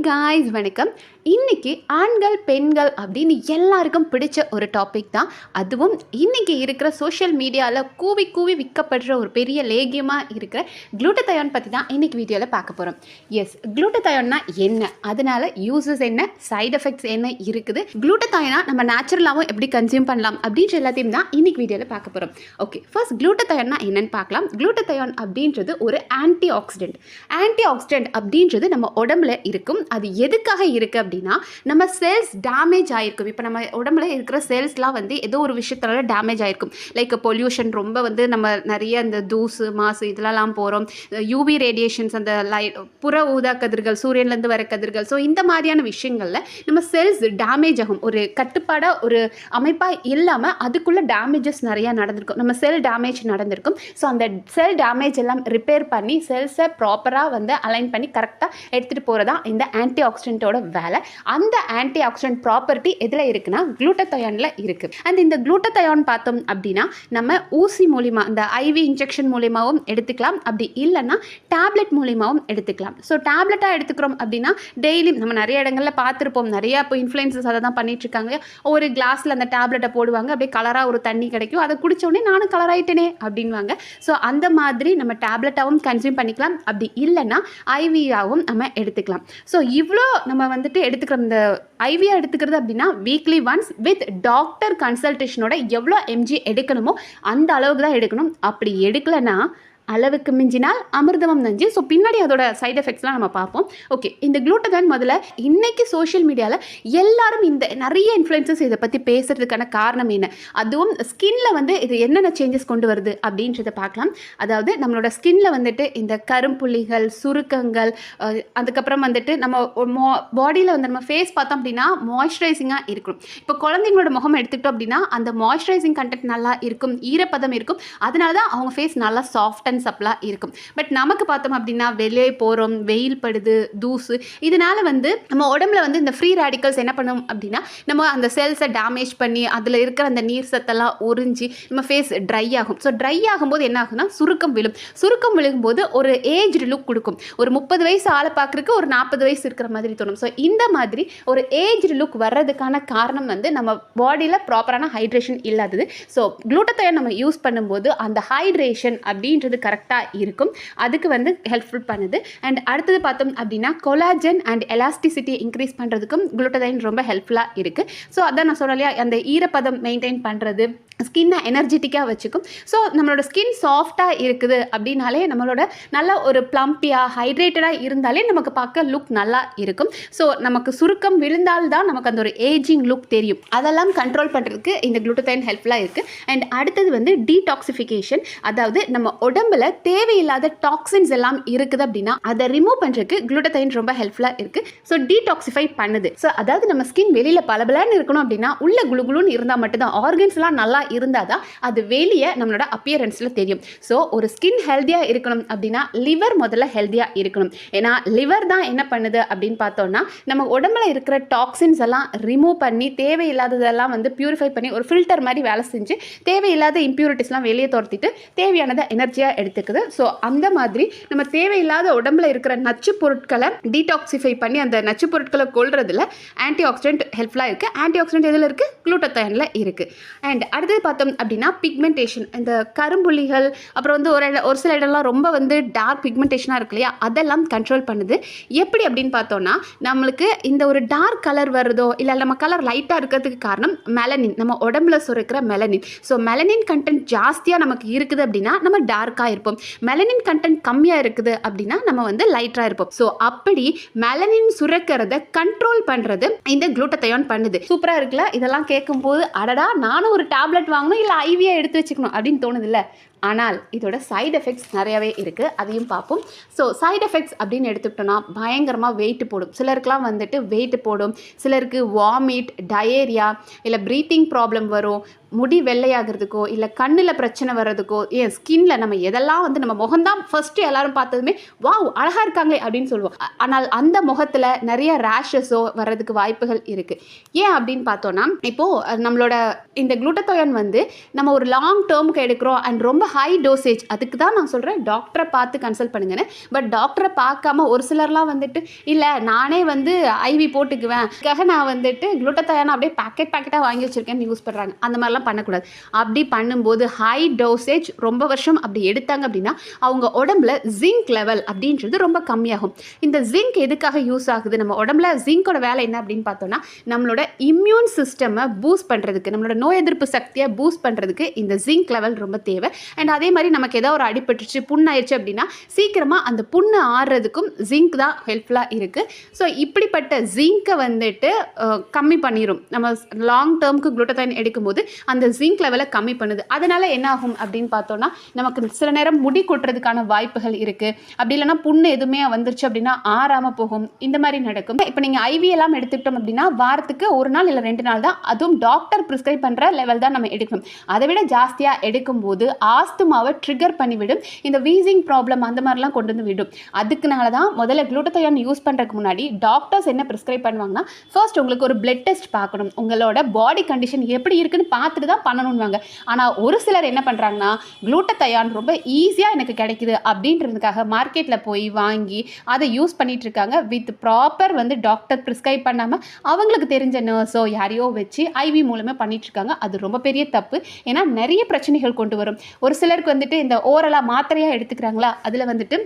Guys வணக்கம். இன்னைக்கு ஆண்கள் பெண்கள் அப்படின்னு எல்லாருக்கும் பிடிச்ச ஒரு டாபிக் தான். அதுவும் இன்னைக்கு இருக்கிற சோஷியல் மீடியாவில் கூவி கூவி விற்கப்படுற ஒரு பெரிய லேகியமாக இருக்கிற குளூட்டதயோன் பற்றி தான் இன்னைக்கு வீடியோவில் பார்க்க போகிறோம். எஸ், குளூட்டதயோன்னா என்ன, அதனால யூசஸ் என்ன, சைட் எஃபெக்ட்ஸ் என்ன இருக்குது, குளூட்டதயோனா நம்ம நேச்சுரலாகவும் எப்படி கன்சியூம் பண்ணலாம் அப்படின்ற எல்லாத்தையும் தான் இன்னைக்கு வீடியோவில் பார்க்க போகிறோம். ஓகே, ஃபர்ஸ்ட் குளூட்டதயோன்னா என்னன்னு பார்க்கலாம். குளூட்டதயோன் அப்படின்றது ஒரு ஆன்டி ஆக்சிடென்ட். ஆன்டி ஆக்சிடென்ட் அப்படின்றது நம்ம உடம்புல இருக்கும். அது எதுக்காக இருக்குது அப்படின்னா, நம்ம செல்ஸ் டேமேஜ் ஆகிருக்கும். இப்போ நம்ம உடம்புல இருக்கிற செல்ஸ்லாம் வந்து ஏதோ ஒரு விஷயத்தால டேமேஜ் ஆகிருக்கும். லைக் பொல்யூஷன் ரொம்ப வந்து நம்ம நிறைய இந்த தூசு மாசு இதெல்லாம் போகிறோம், யூவி ரேடியேஷன்ஸ், அந்த புற ஊதா கதிர்கள், சூரியன்லேருந்து வர கதிர்கள். ஸோ இந்த மாதிரியான விஷயங்களில் நம்ம செல்ஸ் டேமேஜ் ஆகும். ஒரு கட்டுப்பாடாக ஒரு அமைப்பாக இல்லாமல் அதுக்குள்ளே டேமேஜஸ் நிறையா நடந்திருக்கும். நம்ம செல் டேமேஜ் நடந்திருக்கும். ஸோ அந்த செல் டேமேஜ் எல்லாம் ரிப்பேர் பண்ணி செல்ஸை ப்ராப்பராக வந்து அலைன் பண்ணி கரெக்டாக எடுத்துகிட்டு போகிறதா இந்த ஆன்டி ஆக்சிடென்ட்டோட வேலை. அந்த ஆன்டி ஆக்சிடென்ட் ப்ராப்பர்ட்டி எதில் இருக்குன்னா குளூட்டதயோனில் இருக்குது. அண்ட் இந்த குளூட்டதயோன் பார்த்தோம் அப்படின்னா நம்ம ஊசி மூலிமா, இந்த ஐவி இன்ஜெக்ஷன் மூலியமாகவும் எடுத்துக்கலாம், அப்படி இல்லைன்னா டேப்லெட் மூலியமாகவும் எடுத்துக்கலாம். ஸோ டேப்லெட்டாக எடுத்துக்கிறோம் அப்படின்னா டெய்லி நம்ம நிறைய இடங்களில் பார்த்துருப்போம், நிறையா இப்போ இன்ஃப்ளூயன்சஸ் அதை தான் பண்ணிட்டு இருக்காங்க. ஒரு கிளாஸில் அந்த டேப்லெட்டை போடுவாங்க, அப்படியே கலராக ஒரு தண்ணி கிடைக்கும், அதை குடிச்ச உடனே நானும் கலர் ஆகிட்டேனே அப்படின்வாங்க. ஸோ அந்த மாதிரி நம்ம டேப்லெட்டாகவும் கன்சியூம் பண்ணிக்கலாம், அப்படி இல்லைன்னா ஐவியாகவும் நம்ம எடுத்துக்கலாம். ஸோ இவ்வளோ நம்ம வந்துட்டு எடுத்துக்கிற இந்த ஐவியா எடுத்துக்கிறது அப்படின்னா வீக்லி ஒன்ஸ் வித் டாக்டர் கன்சல்டேஷனோட எவ்வளோ எம்ஜி எடுக்கணுமோ அந்த அளவுக்கு தான் எடுக்கணும். அப்படி எடுக்கலைன்னா அளவுக்கு மிஞ்சினால் அமிர்தமும் நஞ்சு. ஸோ பின்னாடி அதோட சைட் எஃபெக்ட்ஸ்லாம் நம்ம பார்ப்போம். ஓகே, இந்த குளூட்டதயோன் முதல்ல இன்னைக்கு சோஷியல் மீடியாவில் எல்லாரும் இந்த நிறைய இன்ஃப்ளூயன்சஸ் இதை பற்றி பேசுறதுக்கான காரணம் என்ன, அதுவும் ஸ்கின்ல வந்து இது என்னென்ன சேஞ்சஸ் கொண்டு வருது அப்படின்றத பார்க்கலாம். அதாவது நம்மளோட ஸ்கின்ல வந்துட்டு இந்த கரும்புள்ளிகள், சுருக்கங்கள், அதுக்கப்புறம் வந்துட்டு நம்ம பாடியில் வந்து நம்ம ஃபேஸ் பார்த்தோம் அப்படின்னா மாய்ஸ்சரைசிங்காக இருக்கும். இப்போ குழந்தைங்களோட முகம் எடுத்துக்கிட்டோம் அப்படின்னா அந்த மாய்ஸ்சரைசிங் கண்டென்ட் நல்லா இருக்கும், ஈரப்பதம் இருக்கும், அதனால தான் அவங்க ஃபேஸ் நல்லா சாஃப்ட் சப்ளாக இருக்கும். பட் நமக்கு பார்த்தோம் அப்படின்னா வெளியே போகிறோம், வெயில் படுது, தூசு, இதனால வந்து நம்ம உடம்புல வந்து இந்த ஃப்ரீ ரேடிக்கல்ஸ் என்ன பண்ணும் அப்படின்னா நம்ம அந்த செல்ஸை டேமேஜ் பண்ணி அதில் இருக்கிற அந்த நீர் சத்தெல்லாம் உறிஞ்சி நம்ம ஃபேஸ் ட்ரை ஆகும். ஸோ ட்ரை ஆகும்போது என்ன ஆகும்னா சுருக்கம் விழும். சுருக்கம் விழுகும்போது ஒரு ஏஜ்டு லுக் கொடுக்கும். ஒரு 30 வயசு ஆளை பார்க்குறதுக்கு ஒரு 40 வயசு இருக்கிற மாதிரி தோணும். ஸோ இந்த மாதிரி ஒரு ஏஜ்டு லுக் வர்றதுக்கான காரணம் வந்து நம்ம பாடியில் ப்ராப்பரான ஹைட்ரேஷன் இல்லாதது. ஸோ குளூட்டதயோன் நம்ம யூஸ் பண்ணும்போது அந்த ஹைட்ரேஷன் அப்படின்றது கரெக்டாக இருக்கும், அதுக்கு வந்து ஹெல்ப்ஃபுல் பண்ணுது. அண்ட் அடுத்தது பார்த்தோம் அப்படின்னா கொலாஜன் அண்ட் எலாஸ்டிசிட்டி இன்க்ரீஸ் பண்ணுறதுக்கும் குளூட்டதயோன் ரொம்ப ஹெல்ப்ஃபுல்லாக இருக்குது. ஸோ அதான் நான் சொல்லலையா, அந்த ஈரப்பதம் மெயின்டைன் பண்ணுறது, ஸ்கின்னை எனர்ஜெட்டிக்காக வச்சுக்கும். ஸோ நம்மளோட ஸ்கின் சாஃப்டாக இருக்குது அப்படின்னாலே நம்மளோட நல்ல ஒரு ப்ளம்பியாக ஹைட்ரேட்டடாக இருந்தாலே நமக்கு பார்க்க லுக் நல்லா இருக்கும். ஸோ நமக்கு சுருக்கம் விழுந்தால்தான் நமக்கு அந்த ஒரு ஏஜிங் லுக் தெரியும். அதெல்லாம் கண்ட்ரோல் பண்ணுறதுக்கு இந்த குளூட்டதயோன் ஹெல்ப்ஃபுல்லாக இருக்குது. அண்ட் அடுத்தது வந்து டீடாக்சிஃபிகேஷன். அதாவது நம்ம உடம்புல தேவையில்லாத டாக்ஸின்ஸ் எல்லாம் இருக்குது அப்படின்னா அதை ரிமூவ் பண்ணுறதுக்கு குளூட்டதயோன் ரொம்ப ஹெல்ப்ஃபுல்லாக இருக்குது. ஸோ டீடாக்சிஃபை பண்ணுது. ஸோ அதாவது நம்ம ஸ்கின் வெளியில் பளபளன்னு இருக்கணும் அப்படின்னா உள்ள குளுகுளுன்னு இருந்தால் மட்டும்தான், ஆர்கன்ஸ்லாம் நல்லா இருந்தால் தான் அது வெளியே நம்மளோட அப்பியரன்ஸில் தெரியும். ஸோ ஒரு ஸ்கின் ஹெல்த்தியாக இருக்கணும் அப்படின்னா லிவர் முதல்ல ஹெல்த்தியாக இருக்கணும். ஏன்னா லிவர் தான் என்ன பண்ணுது அப்படின்னு பார்த்தோம்னா நம்ம உடம்புல இருக்கிற டாக்ஸின்ஸ் எல்லாம் ரிமூவ் பண்ணி தேவையில்லாததெல்லாம் வந்து பியூரிஃபை பண்ணி ஒரு ஃபில்டர் மாதிரி வேலை செஞ்சு தேவையில்லாத இம்ப்யூரிட்டிஸ்லாம் வெளியே துரத்திட்டு தேவையானதை எனர்ஜியாக எடுத்துக்குது. ஸோ அந்த மாதிரி நம்ம தேவையில்லாத உடம்புல இருக்கிற நச்சு பொருட்களை டீடாக்சிஃபை பண்ணி அந்த நச்சு பொருட்களை கொள்றதுல ஆன்டி ஆக்சிடென்ட் ஹெல்ப்ஃபுல்லாக இருக்குது. ஆன்டி ஆக்சிடென்ட் எதில் இருக்குது? குளூட்டதயோனில் இருக்குது. அண்ட் அடுத்தது பார்த்தோம் அப்படின்னா பிக்மெண்டேஷன். இந்த கரும்புள்ளிகள், அப்புறம் வந்து ஒரு சில இடம்லாம் ரொம்ப வந்து டார்க் பிக்மெண்டேஷனாக இருக்கு இல்லையா, அதெல்லாம் கண்ட்ரோல் பண்ணுது. எப்படி அப்படின்னு பார்த்தோன்னா நம்மளுக்கு இந்த ஒரு டார்க் கலர் வருதோ இல்லை நம்ம கலர் லைட்டாக இருக்கிறதுக்கு காரணம் மெலனின், நம்ம உடம்புல சுரக்கிற மெலனின். ஸோ மெலனின் கண்டென்ட் ஜாஸ்தியாக நமக்கு இருக்குது அப்படின்னா நம்ம டார்க்காக இருப்போம். மெலனின் கண்டென்ட் கம்மியாக இருக்குது அப்படின்னா நம்ம வந்து லைட்டாக இருப்போம். ஸோ அப்படி மெலனின் சுரக்கிறத கண்ட்ரோல் பண்ணுறது இந்த குளூட்டதயோன் பண்ணுது. சூப்பராக இருக்குல்ல? இதெல்லாம் கேட்கும்போது அடடா நானும் ஒரு டேப்லெட் வாங்கணும் இல்லை ஐவியா எடுத்து வச்சுக்கணும் அப்படின்னு தோணுது இல்லை? ஆனால் இதோட சைட் எஃபெக்ட்ஸ் நிறையவே இருக்குது, அதையும் பார்ப்போம். ஸோ சைட் எஃபெக்ட்ஸ் அப்படின்னு எடுத்துக்கிட்டோன்னா பயங்கரமாக வெயிட் போடும். சிலருக்குலாம் வந்துட்டு வெயிட் போடும், சிலருக்கு வாமிட், டயேரியா, இல்லை ப்ரீத்திங் ப்ராப்ளம் வரும், முடி வெள்ளையாகிறதுக்கோ இல்லை கண்ணில் பிரச்சனை வர்றதுக்கோ, ஏன் ஸ்கின்ல நம்ம எதெல்லாம் வந்து நம்ம முகம்தான் ஃபஸ்ட்டு எல்லாரும் பார்த்ததுமே வாவ் அழகாக இருக்காங்களே அப்படின்னு சொல்லுவோம். ஆனால் அந்த முகத்தில் நிறைய ரேஷஸோ வர்றதுக்கு வாய்ப்புகள் இருக்குது. ஏன் அப்படின்னு பார்த்தோன்னா இப்போது நம்மளோட இந்த குளூட்டதயோன் வந்து நம்ம ஒரு லாங் டேர்முக்கு எடுக்கிறோம் அண்ட் ரொம்ப ஹை டோசேஜ். அதுக்கு தான் நான் சொல்கிறேன் டாக்டரை பார்த்து கன்சல்ட் பண்ணுங்கன்னு. பட் டாக்டரை பார்க்காம ஒரு சிலர்லாம் வந்துட்டு இல்லை நானே வந்து ஐவி போட்டுக்குவேன், அதுக்காக நான் வந்துட்டு குளுட்டதயான் அப்படியே பேக்கெட்டாக வாங்கி வச்சுருக்கேன்னு யூஸ் பண்ணுறாங்க. அந்த மாதிரிலாம் பண்ணக்கூடாது. அப்படி பண்ணும்போது ஹை டோசேஜ் ரொம்ப வருஷம் அப்படி எடுத்தாங்க அப்படின்னா அவங்க உடம்புல ஜிங்க் லெவல் அப்படின்றது ரொம்ப கம்மியாகும். இந்த ஜிங்க் எதுக்காக யூஸ் ஆகுது? நம்ம உடம்புல ஜிங்கோட வேலை என்ன அப்படின்னு பார்த்தோம்னா நம்மளோட இம்யூன் சிஸ்டமை பூஸ்ட் பண்ணுறதுக்கு, நம்மளோட நோய் எதிர்ப்பு சக்தியை பூஸ்ட் பண்ணுறதுக்கு இந்த ஜிங்க் லெவல் ரொம்ப தேவை. அண்ட் அதே மாதிரி நமக்கு ஏதோ ஒரு அடிபட்டுச்சு, புண்ணாயிடுச்சு அப்படின்னா சீக்கிரமாக அந்த புண்ணு ஆறுறதுக்கும் ஜிங்க் தான் ஹெல்ப்ஃபுல்லாக இருக்குது. ஸோ இப்படிப்பட்ட ஜிங்கை வந்துட்டு கம்மி பண்ணிடும். நம்ம லாங் டேர்முக்கு குளுட்டதயான் எடுக்கும்போது அந்த ஜிங்க் லெவலை கம்மி பண்ணுது. அதனால் என்ன ஆகும் அப்படின்னு பார்த்தோன்னா நமக்கு சில நேரம் முடி கொட்டுறதுக்கான வாய்ப்புகள் இருக்குது. அப்படி இல்லைனா புண்ணு எதுவுமே வந்துருச்சு அப்படின்னா ஆறாமல் போகும். இந்த மாதிரி நடக்கும். இப்போ நீங்கள் ஐவி எல்லாம் எடுத்துக்கிட்டோம் அப்படின்னா வாரத்துக்கு 1 நாள் இல்லை 2 நாள் தான், அதுவும் டாக்டர் ப்ரிஸ்கிரைப் பண்ணுற லெவல் தான் நம்ம எடுக்கணும். அதை விட ஜாஸ்தியாக எடுக்கும்போது ஆஸ்துமாவை ட்ரிகர் பண்ணிவிடும். இந்த வீசிங் ப்ராப்ளம் அந்த மாதிரிலாம் கொண்டு வந்து விடும். அதுக்குனால தான் முதல்ல குளுட்டதயான் யூஸ் பண்ணுறதுக்கு முன்னாடி டாக்டர்ஸ் என்ன ப்ரிஸ்கிரைப் பண்ணுவாங்கன்னா ஃபர்ஸ்ட் உங்களுக்கு ஒரு பிளட் டெஸ்ட் பார்க்கணும், உங்களோட பாடி கண்டிஷன் எப்படி இருக்குன்னு பார்த்துட்டு தான் பண்ணணும்வாங்க. ஆனால் ஒரு சிலர் என்ன பண்ணுறாங்கன்னா குளுட்டதயான் ரொம்ப ஈஸியாக எனக்கு கிடைக்குது அப்படின்றதுக்காக மார்க்கெட்டில் போய் வாங்கி அதை யூஸ் பண்ணிட்டு இருக்காங்க. வித் ப்ராப்பர் வந்து டாக்டர் ப்ரிஸ்கிரைப் பண்ணாமல் அவங்களுக்கு தெரிஞ்ச நர்ஸோ யாரையோ வச்சு ஐவி மூலமாக பண்ணிட்டு இருக்காங்க. அது ரொம்ப பெரிய தப்பு. ஏன்னா நிறைய பிரச்சனைகள் கொண்டு வரும். ஒரு சிலருக்கு வந்துட்டு இந்த ஓரலாக மாத்திரையாக எடுத்துக்கிறாங்களா, அதில் வந்துட்டு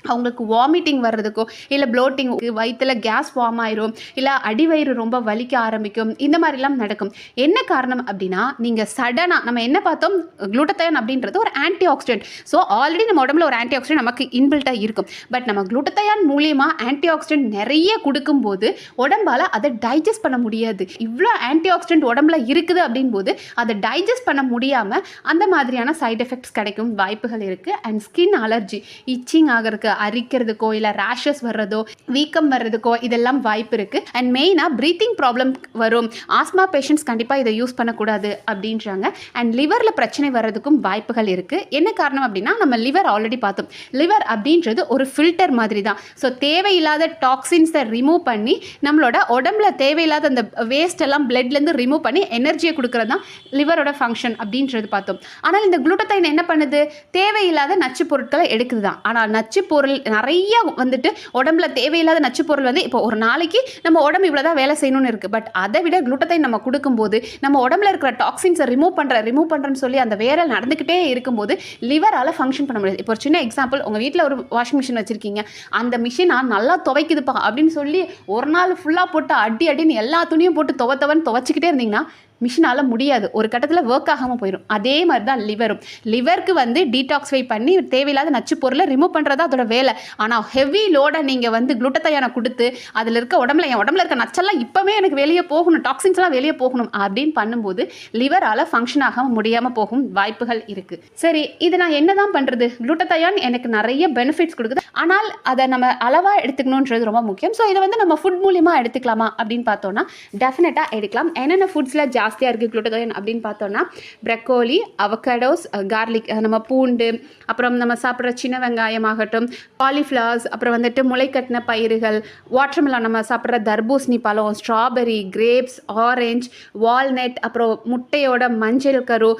அவங்களுக்கு வாமிட்டிங் வர்றதுக்கோ இல்லை ப்ளோட்டிங், வயிற்றில் கேஸ் ஃபார்ம் ஆயிரும், இல்லை அடிவயிறு ரொம்ப வலிக்க ஆரம்பிக்கும். இந்த மாதிரிலாம் நடக்கும். என்ன காரணம் அப்படின்னா நீங்கள் சடனாக நம்ம என்ன பார்த்தோம், குளுட்டதயான் அப்படின்றது ஒரு ஆன்டி ஆக்சிடென்ட். ஸோ ஆல்ரெடி நம்ம உடம்புல ஒரு ஆன்டி ஆக்சிடென்ட் நமக்கு இன்பில்ட்டாக இருக்கும். பட் நம்ம குளுட்டதயான் மூலியமாக ஆன்டி ஆக்சிடென்ட் நிறைய கொடுக்கும்போது உடம்பால் அதை டைஜஸ்ட் பண்ண முடியாது. இவ்வளோ ஆன்டி ஆக்சிடென்ட் உடம்புல இருக்குது அப்படின் போது அதை டைஜஸ்ட் பண்ண முடியாமல் அந்த மாதிரியான சைட் எஃபெக்ட்ஸ் கிடைக்கும் வாய்ப்புகள் இருக்குது. அண்ட் ஸ்கின் அலர்ஜி, இச்சிங் ஆகிறதுக்கு, அரிக்கிறதுக்கோ இல்லை ரேஷஸ் வர்றதோ வீக்கம் வர்றதுக்கோ இதெல்லாம் வாய்ப்பு இருக்குது. அண்ட் மெயினாக ப்ரீத்திங் ப்ராப்ளம் வரும். ஆஸ்மா பேஷண்ட்ஸ் கண்டிப்பாக இதை யூஸ் பண்ணக்கூடாது அப்படின்றாங்க. அண்ட் லிவரில் பிரச்சனை வர்றதுக்கும் வாய்ப்புகள் இருக்குது. என்ன காரணம் அப்படின்னா நம்ம லிவர் ஆல்ரெடி பார்த்தோம். லிவர் அப்படின்றது ஒரு ஃபில்டர் மாதிரி தான். ஸோ தேவையில்லாத டாக்ஸின்ஸை ரிமூவ் பண்ணி நம்மளோட உடம்புல தேவையில்லாத அந்த வேஸ்ட் எல்லாம் பிளட்லேருந்து ரிமூவ் பண்ணி எனர்ஜியை கொடுக்கறது தான் லிவரோட ஃபங்க்ஷன் அப்படின்றது பார்த்தோம். ஆனால் இந்த குளுட்டதயான் என்ன பண்ணுது, தேவையில்லாத நச்சு பொருட்களை எடுக்குது தான். ஆனால் நச்சு பொருள் நிறைய வந்துட்டு உடம்புல தேவையில்லாத நச்சு பொருள் வந்து இப்போ ஒரு நாளைக்கு நம்ம உடம்பு இவ்வளோதான் வேலை செய்யணும்னு இருக்குது. பட் அதை விட குளுட்டதயான் நம்ம கொடுக்கும்போது நம்ம உடம்புல இருக்கிற டாக்ஸின்ஸை ரிமூவ் பண்ணுறேன்னு சொல்லி அந்த வேலை நடந்துக்கிட்டே இருக்கும்போது லிவரால் ஃபங்க்ஷன் பண்ண முடியாது. இப்போ ஒரு சின்ன எக்ஸாம்பிள், உங்கள் வீட்டில் ஒரு வாஷிங் மிஷின் வச்சுருக்கீங்க, அந்த மிஷினை நல்லா துவைக்குதுப்பா அப்படின்னு சொல்லி ஒரு நாள் ஃபுல்லாக போட்டு அடின்னு எல்லா துணியும் போட்டு துவைச்சிக்கிட்டே இருந்தீங்கன்னா மிஷினால் முடியாது. ஒரு கட்டத்தில் ஒர்க் ஆகாமல் போயிடும். அதே மாதிரி தான் லிவரும். லிவருக்கு வந்து டீடாக்ஸிஃபை பண்ணி தேவையில்லாத நச்சு பொருளை ரிமூவ் பண்ணுறதா அதோட வேலை. ஆனால் ஹெவி லோடை நீங்கள் வந்து குளுட்டதயானை கொடுத்து அதில் இருக்க என் உடம்புல இருக்க நச்செல்லாம் இப்போவே எனக்கு வெளியே போகணும், டாக்ஸின்ஸ்லாம் வெளியே போகணும் அப்படின்னு பண்ணும்போது லிவரால் ஃபங்க்ஷன் ஆகாமல் முடியாமல் போகும் வாய்ப்புகள் இருக்குது. சரி, இது நான் என்ன தான் பண்ணுறது? குளுட்டதயான் எனக்கு நிறைய பெனிஃபிட்ஸ் கொடுக்குது, ஆனால் அதை நம்ம அளவாக எடுத்துக்கணுன்றது ரொம்ப முக்கியம். ஸோ இதை வந்து நம்ம ஃபுட் மூலியமாக எடுத்துக்கலாமா அப்படின்னு பார்த்தோன்னா டெஃபினட்டாக எடுக்கலாம். என்னென்ன ஃபுட்ஸில் ஜாஸ்தியாக இருக்குது குளுட்டதயான் அப்படின்னு பார்த்தோன்னா ப்ரக்கோலி, அவகேடோஸ், கார்லிக், நம்ம பூண்டு, அப்புறம் நம்ம சாப்பிட்ற சின்ன வெங்காயம் ஆகட்டும், காலிஃப்ளவர்ஸ், அப்புறம் வந்துட்டு முளைக்கட்டின பயிர்கள், வாட்டர்மெலன், நம்ம சாப்பிட்ற தர்பூசணி பழம், ஸ்ட்ராபெரி, கிரேப்ஸ், ஆரஞ்ச், வால்நட், அப்புறம் முட்டையோட மஞ்சள் கரு,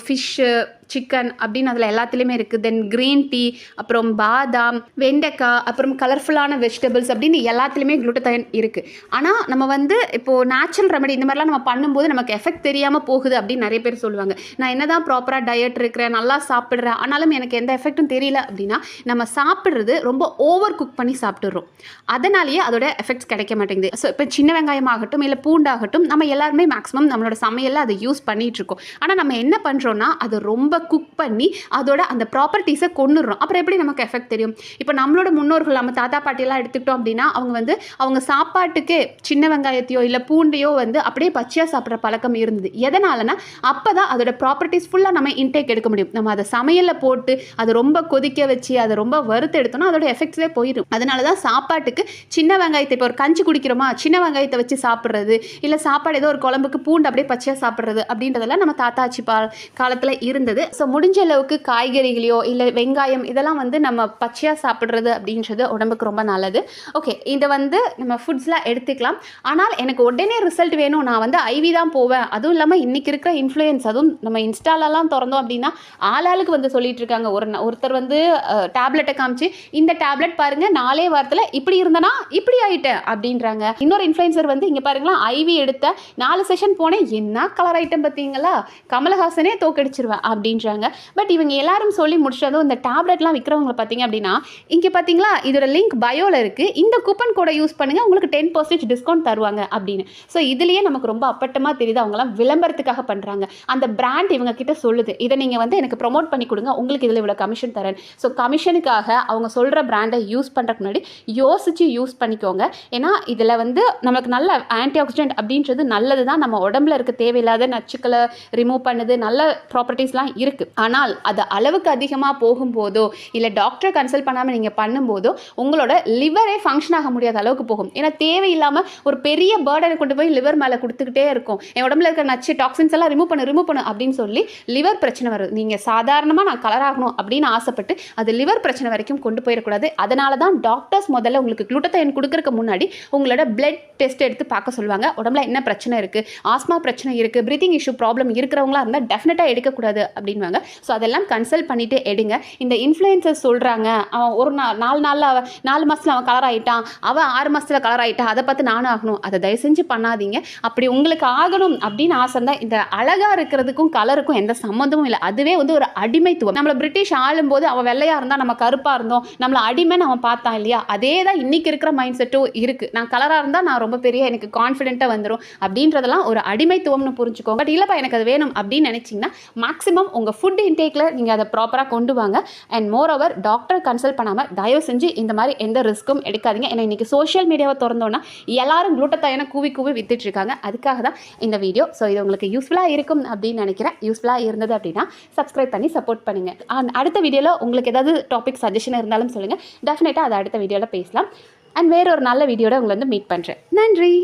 ஃபிஷ்ஷு, சிக்கன் அப்படின்னு அதில் எல்லாத்துலேயுமே இருக்குது. தென் க்ரீன் டீ, அப்புறம் பாதாம், வெண்டைக்காய், அப்புறம் கலர்ஃபுல்லான வெஜிடபிள்ஸ் அப்படின்னு எல்லாத்துலேயுமே குளுட்டதயான் இருக்குது. ஆனால் நம்ம வந்து இப்போது நேச்சுரல் ரெமெடி இந்த மாதிரிலாம் நம்ம பண்ணும்போது நமக்கு எஃபெக்ட் தெரியாமல் போகுது அப்படின்னு நிறைய பேர் சொல்லுவாங்க. நான் என்ன தான் ப்ராப்பராக டயட் இருக்கிறேன், நல்லா சாப்பிட்றேன், ஆனாலும் எனக்கு எந்த எஃபெக்ட்டும் தெரியல அப்படின்னா நம்ம சாப்பிட்றது ரொம்ப ஓவர் குக் பண்ணி சாப்பிட்றோம். அதனாலேயே அதோட எஃபெக்ட்ஸ் கிடைக்க மாட்டேங்குது. ஸோ இப்போ சின்ன வெங்காயம் ஆகட்டும் இல்லை பூண்டாகட்டும் நம்ம எல்லாருமே மேக்ஸிமம் நம்மளோட சமையலில் அதை யூஸ் பண்ணிகிட்ருக்கோம். ஆனால் நம்ம என்ன பண்ணுறோன்னா அதை ரொம்ப குக் பண்ணி அதோட அந்த ப்ராப்பர்ட்டிஸை கொண்டுடுறோம். அப்புறம் எப்படி நமக்கு எஃபெக்ட் தெரியும்? இப்போ நம்மளோட முன்னோர்கள், நம்ம தாத்தா பாட்டியெல்லாம் எடுத்துக்கிட்டோம் அப்படின்னா அவங்க சாப்பாட்டுக்கு சின்ன வெங்காயத்தையோ இல்லை பூண்டையோ வந்து அப்படியே பச்சையாக சாப்பிட்ற பழக்கம் இருந்தது. எதனாலனா அப்போ தான் அதோட ப்ராப்பர்ட்டிஸ் ஃபுல்லாக நம்ம இன்டேக் எடுக்க முடியும். நம்ம அதை சமையலில் போட்டு அதை ரொம்ப கொதிக்க வச்சு அதை ரொம்ப வறுத்து எடுத்தோம்னா அதோட எஃபெக்ட்ஸே போயிடும். அதனால தான் சாப்பாட்டுக்கு சின்ன வெங்காயத்தை, இப்போ ஒரு கஞ்சி குடிக்கிறோமா, சின்ன வெங்காயத்தை வச்சு சாப்பிட்றது, இல்லை சாப்பாடு ஏதோ ஒரு குழம்புக்கு பூண்டு அப்படியே பச்சையாக சாப்பிட்றது அப்படின்றதெல்லாம் நம்ம தாத்தாச்சி காலத்தில் இருந்தது. ஸோ முடிஞ்ச அளவுக்கு காய்கறிகளையோ இல்லை வெங்காயம் இதெல்லாம் வந்து நம்ம பச்சையாக சாப்பிட்றது அப்படின்றது உடம்புக்கு ரொம்ப நல்லது. ஓகே, இதை வந்து நம்ம ஃபுட்ஸ்லாம் எடுத்துக்கலாம். ஆனால் எனக்கு உடனே ரிசல்ட் வேணும், நான் வந்து ஐவி தான் போவேன். அதுவும் இல்லாமல் இன்றைக்கி இருக்கிற இன்ஃப்ளூயன்ஸ், அதுவும் நம்ம இன்ஸ்டாலெலாம் திறந்தோம் அப்படின்னா ஆளாளுக்கு வந்து சொல்லிட்டு இருக்காங்க. ஒருத்தர் வந்து டேப்லெட்டை காமிச்சு, இந்த டேப்லெட் பாருங்கள் 4 வாரத்தில் இப்படி இருந்தனா இப்படி ஆகிட்டேன் அப்படின்றாங்க. இன்னொரு இன்ஃப்ளூயன்சர் வந்து இங்கே பாருங்களா, ஐவி எடுத்த 4 செஷன் போனேன், என்ன கலர் ஐட்டம் பார்த்தீங்களா, கமலஹாசனே தோக்கடிச்சிருவேன் அப்படின்றாங்க. பட் இவங்க எல்லாரும் சொல்லி முடிச்சதும் இந்த டேப்லெட்லாம் விற்கிறவங்க பார்த்தீங்க அப்படின்னா, இங்கே பார்த்தீங்களா இதோட லிங்க் பயோவில் இருக்குது, இந்த கூப்பன் கோடை யூஸ் பண்ணுங்கள் உங்களுக்கு 10% டிஸ்கவுண்ட் தருவாங்க அப்படின்னு. ஸோ இதுலேயே நமக்கு ரொம்ப அப்பட்டமாக தெரியுது அவங்களாம் விளம்பரத்துக்காக பண்ணுறாங்க. அந்த பிராண்ட் இவங்க கிட்ட சொல்லுது, இதை நீங்கள் வந்து எனக்கு ப்ரொமோட் பண்ணி கொடுங்க, உங்களுக்கு இதில் இவ்வளோ கமிஷன் தரேன். ஸோ கமிஷனுக்காக அவங்க சொல்கிற பிராண்டை யூஸ் பண்ணுறதுக்கு முன்னாடி யோசித்து யூஸ் பண்ணிக்கோங்க. ஏன்னா இதில் வந்து நமக்கு நல்ல ஆன்டி ஆக்சிடென்ட் அப்படின்றது நல்லது தான், நம்ம உடம்புல இருக்க தேவையில்லாத நச்சுக்களை ரிமூவ் பண்ணுது, நல்ல ப்ராப்பர்ட்டிஸ்லாம் இருக்குது. ஆனால் அது அளவுக்கு அதிகமாக போகும்போதோ இல்லை டாக்டரை கன்சல்ட் பண்ணாமல் நீங்கள் பண்ணும்போதோ உங்களோட லிவரே ஃபங்க்ஷன் ஆக முடியாத அளவுக்கு போகும். ஏன்னா தேவையில்லாமல் ஒரு பெரிய பேர்டனை கொண்டு போய் லிவர் மேலே கொடுத்துக்கிட்டே இருக்கும். என் உடம்புல இருக்கிற நச்சு டாக்ஸின்ஸ் எல்லாம் ரிமூவ் பண்ணு அப்படின்னு சொல்லி லிவர் பிரச்சனை வருது. நீங்கள் சாதாரணமாக நான் கலர் ஆகணும் அப்படின்னு ஆசைப்பட்டு அது லிவர் பிரச்சனை வரைக்கும் கொண்டு போயிடக்கூடாது. அதனால தான் டாக்டர்ஸ் முதல்ல உங்களுக்கு குளுட்டத்தைன் கொடுக்கறதுக்கு முன்னாடி உங்களோட பிளட் டெஸ்ட் எடுத்து பார்க்க சொல்லுவாங்க. உடம்புல என்ன பிரச்சனை இருக்குது, ஆஸ்மா பிரச்சனை இருக்குது, பிரீத்திங் இஷ்யூ ப்ராப்ளம் இருக்கிறவங்களா இருந்தால் டெஃபினட்டாக எடுக்கக்கூடாது அப்படின்வாங்க. ஸோ அதெல்லாம் கன்சல்ட் பண்ணிவிட்டு எடுங்க. இந்த இன்ஃப்ளூயன்சர்ஸ் சொல்கிறாங்க, அவன் ஒரு 4 நாளில் அவன் 4 மாதத்தில் அவன் கலர் ஆகிட்டான், அவன் 6 மாதத்தில் கலர் ஆகிட்டான், அதை பார்த்து நானும் ஆகணும், அதை தயவு செஞ்சு பண்ணாதீங்க. அப்படி உங்களுக்கு ஆகணும் அப்படின்னு ஆசை இருந்தால் இந்த அழகாக இருக்கிறதுக்கும் கலருக்கும் எந்த சம்மந்தமும் இல்லை. அதுவே வந்து ஒரு அடிமைத்துவம். நம்மளை பிரிட்டிஷ் ஆளும்போது அவன் வெள்ளையாக இருந்தால் நம்ம கருப்பாக இருந்தோம், நம்மளை அடிமைன்னு அவன் பார்த்தான் இல்லையா, அதே தான் இன்றைக்கி இருக்கிற மைண்ட் செட்டும் இருக்குது. நான் கலராக இருந்தால் நான் ரொம்ப பெரிய எனக்கு கான்ஃபிடென்ட்டாக வந்துடும் அப்படின்றதெல்லாம் ஒரு அடிமைத்துவம்னு புரிஞ்சுக்கோங்க. பட் இல்லைப்பா எனக்கு அது வேணும் அப்படின்னு நினச்சிங்கன்னா மேக்ஸிமம் உங்கள் ஃபுட் இன்டேக்கில் நீங்கள் அதை ப்ராப்பராக கொண்டு வாங்க. And more over doctor consult பண்ணாமல் தயவு செஞ்சு இந்த மாதிரி எந்த ரிஸ்க்கும் எடுக்காதீங்க. ஏன்னா இன்றைக்கி சோஷியல் மீடியாவை திறந்தோன்னா எல்லாரும் குளுட்டத்தாயனை கூவி வித்துட்டு இருக்காங்க. அதுக்காக தான் இந்த வீடியோ. ஸோ இது உங்களுக்கு யூஸ்ஃபுல்லாக இருக்கும் அப்படின்னு நினைக்கிறேன். யூஸ்ஃபுல்லாக இருந்தது அப்படின்னா சப்ஸ்கிரைப் பண்ணி சப்போர்ட் பண்ணுங்கள். அடுத்த வீடியோவில் உங்களுக்கு ஏதாவது டாபிக் சஜஷன் இருந்தாலும் சொல்லுங்கள், டெஃபினட்டாக அதை அடுத்த வீடியோவில் பேசலாம். அண்ட் வேற ஒரு நல்ல வீடியோட உங்களை வந்து மீட் பண்ணுறேன். நன்றி.